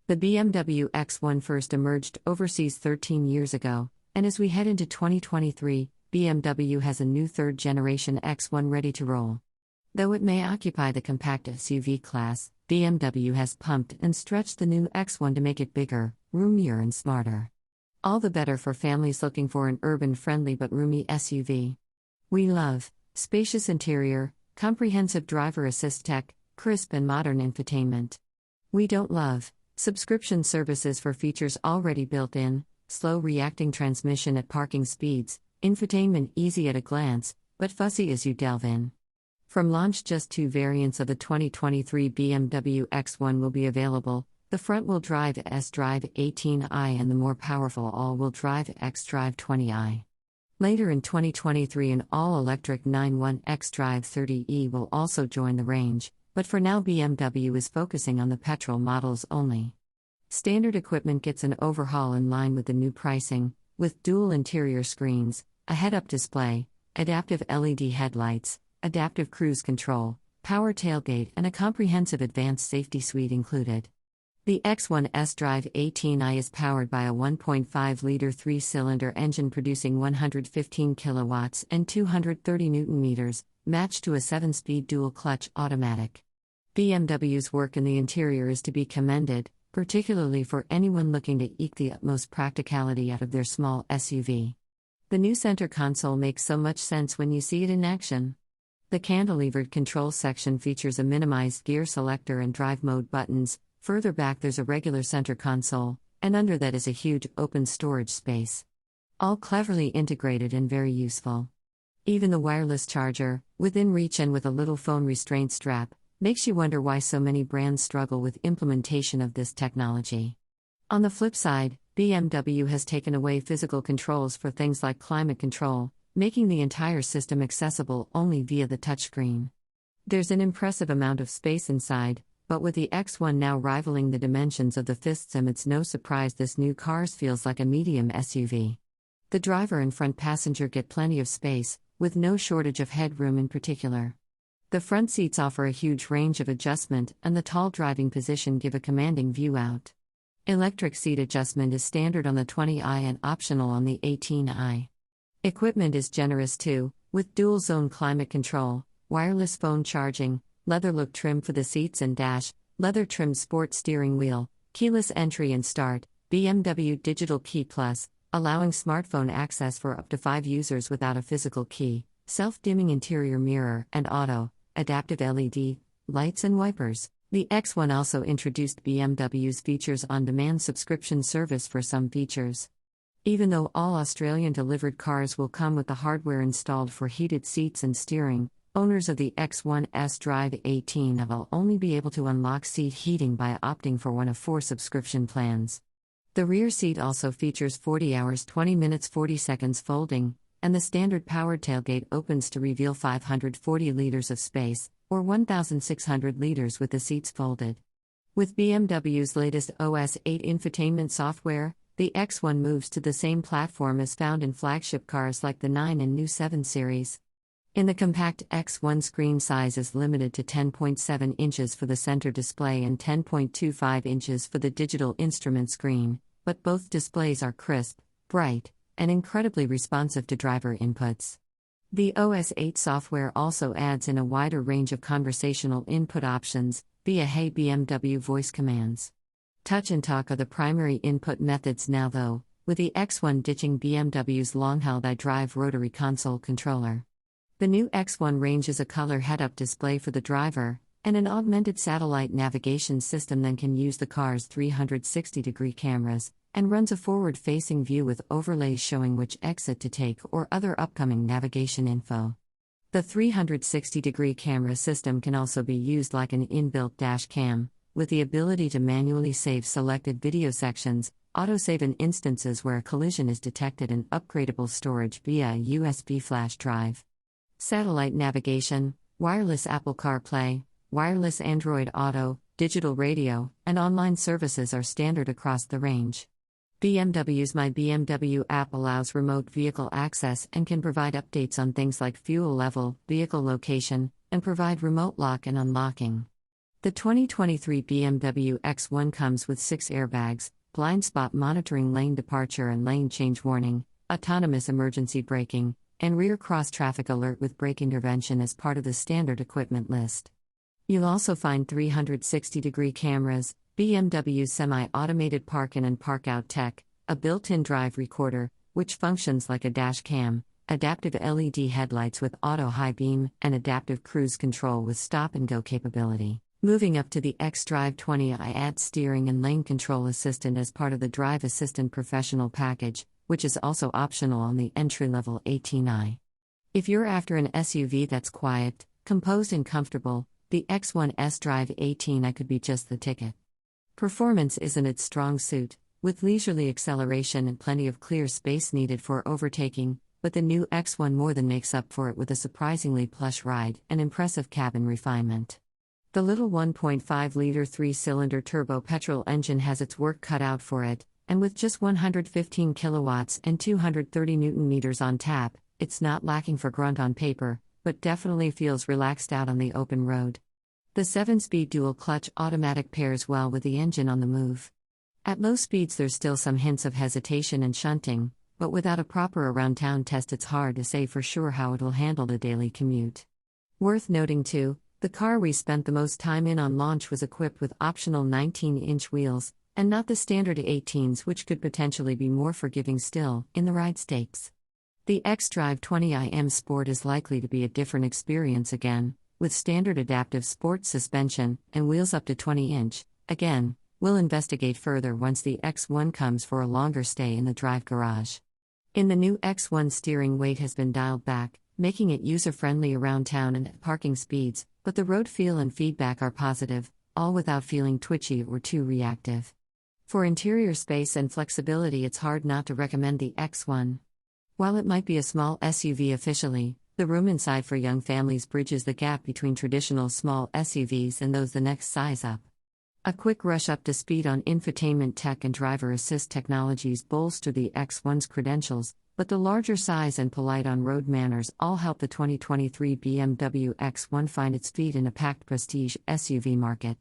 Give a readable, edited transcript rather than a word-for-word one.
The BMW X1 first emerged overseas 13 years ago, and as we head into 2023, BMW has a new third-generation X1 ready to roll. Though it may occupy the compact SUV class, BMW has pumped and stretched the new X1 to make it bigger, roomier and smarter. All the better for families looking for an urban-friendly but roomy SUV. We love spacious interior, comprehensive driver assist tech, crisp and modern infotainment. We don't love subscription services for features already built in, slow reacting transmission at parking speeds, infotainment easy at a glance, but fussy as you delve in. From launch, just 2 variants of the 2023 BMW X1 will be available: the front-wheel drive S-Drive 18i and the more powerful all-wheel drive X-Drive 20i. Later in 2023, an all-electric 9/1 X-Drive 30e will also join the range, but for now BMW is focusing on the petrol models only. Standard equipment gets an overhaul in line with the new pricing, with dual interior screens, a head-up display, adaptive LED headlights, adaptive cruise control, power tailgate and a comprehensive advanced safety suite included. The X1 S-Drive 18i is powered by a 1.5-liter 3-cylinder engine producing 115 kilowatts and 230 Nm, matched to a 7-speed dual-clutch automatic. BMW's work in the interior is to be commended, particularly for anyone looking to eke the utmost practicality out of their small SUV. The new center console makes so much sense when you see it in action. The cantilevered control section features a minimized gear selector and drive mode buttons. Further back there's a regular center console, and under that is a huge open storage space. All cleverly integrated and very useful. Even the wireless charger, within reach and with a little phone restraint strap, makes you wonder why so many brands struggle with implementation of this technology. On the flip side, BMW has taken away physical controls for things like climate control, making the entire system accessible only via the touchscreen. There's an impressive amount of space inside, but with the X1 now rivaling the dimensions of the Fistem, it's no surprise this new car feels like a medium SUV. The driver and front passenger get plenty of space, with no shortage of headroom in particular. The front seats offer a huge range of adjustment, and the tall driving position give a commanding view out. Electric seat adjustment is standard on the 20i and optional on the 18i. Equipment is generous too, with dual-zone climate control, wireless phone charging, leather-look trim for the seats and dash, leather-trimmed sport steering wheel, keyless entry and start, BMW Digital Key Plus, allowing smartphone access for up to 5 users without a physical key, self-dimming interior mirror and auto, adaptive LED, lights and wipers. The X1 also introduced BMW's Features on-Demand subscription service for some features. Even though all Australian delivered cars will come with the hardware installed for heated seats and steering, owners of the X1 S-Drive 18 will only be able to unlock seat heating by opting for one of 4 subscription plans. The rear seat also features 40 hours 20 minutes 40 seconds folding, and the standard powered tailgate opens to reveal 540 liters of space, or 1,600 liters with the seats folded. With BMW's latest OS 8 infotainment software, the X1 moves to the same platform as found in flagship cars like the 9 and new 7 series. In the compact X1, screen size is limited to 10.7 inches for the center display and 10.25 inches for the digital instrument screen, but both displays are crisp, bright, and incredibly responsive to driver inputs. The OS 8 software also adds in a wider range of conversational input options via Hey BMW voice commands. Touch and talk are the primary input methods now though, with the X1 ditching BMW's long-held iDrive rotary console controller. The new X1 ranges a color head-up display for the driver, and an augmented satellite navigation system that can use the car's 360-degree cameras, and runs a forward-facing view with overlays showing which exit to take or other upcoming navigation info. The 360-degree camera system can also be used like an inbuilt dash cam, with the ability to manually save selected video sections, autosave in instances where a collision is detected, and upgradable storage via a USB flash drive. Satellite navigation, wireless Apple CarPlay, wireless Android Auto, digital radio, and online services are standard across the range. BMW's My BMW app allows remote vehicle access and can provide updates on things like fuel level, vehicle location, and provide remote lock and unlocking. The 2023 BMW X1 comes with 6 airbags, blind spot monitoring, lane departure and lane change warning, autonomous emergency braking, and rear cross-traffic alert with brake intervention as part of the standard equipment list. You'll also find 360-degree cameras, BMW semi-automated park-in and park-out tech, a built-in drive recorder, which functions like a dash cam, adaptive LED headlights with auto high beam, and adaptive cruise control with stop-and-go capability. Moving up to the xDrive 20i adds steering and lane control assistant as part of the Drive Assistant Professional package, which is also optional on the entry-level 18i. If you're after an SUV that's quiet, composed and comfortable, the X1 xDrive 18i could be just the ticket. Performance isn't its strong suit, with leisurely acceleration and plenty of clear space needed for overtaking, but the new X1 more than makes up for it with a surprisingly plush ride and impressive cabin refinement. The little 1.5-liter 3-cylinder turbo petrol engine has its work cut out for it, and with just 115 kilowatts and 230 newton-meters on tap, it's not lacking for grunt on paper, but definitely feels relaxed out on the open road. The 7-speed dual-clutch automatic pairs well with the engine on the move. At low speeds there's still some hints of hesitation and shunting, but without a proper around-town test it's hard to say for sure how it'll handle the daily commute. Worth noting too, the car we spent the most time in on launch was equipped with optional 19-inch wheels, and not the standard 18s, which could potentially be more forgiving still, in the ride stakes. The xDrive 20i M Sport is likely to be a different experience again, with standard adaptive sport suspension and wheels up to 20-inch. Again, we'll investigate further once the X1 comes for a longer stay in the drive garage. In the new X1, steering weight has been dialed back, making it user-friendly around town and at parking speeds, but the road feel and feedback are positive, all without feeling twitchy or too reactive. For interior space and flexibility, it's hard not to recommend the X1. While it might be a small SUV officially, the room inside for young families bridges the gap between traditional small SUVs and those the next size up. A quick rush up to speed on infotainment tech and driver assist technologies bolster the X1's credentials, but the larger size and polite on-road manners all help the 2023 BMW X1 find its feet in a packed prestige SUV market.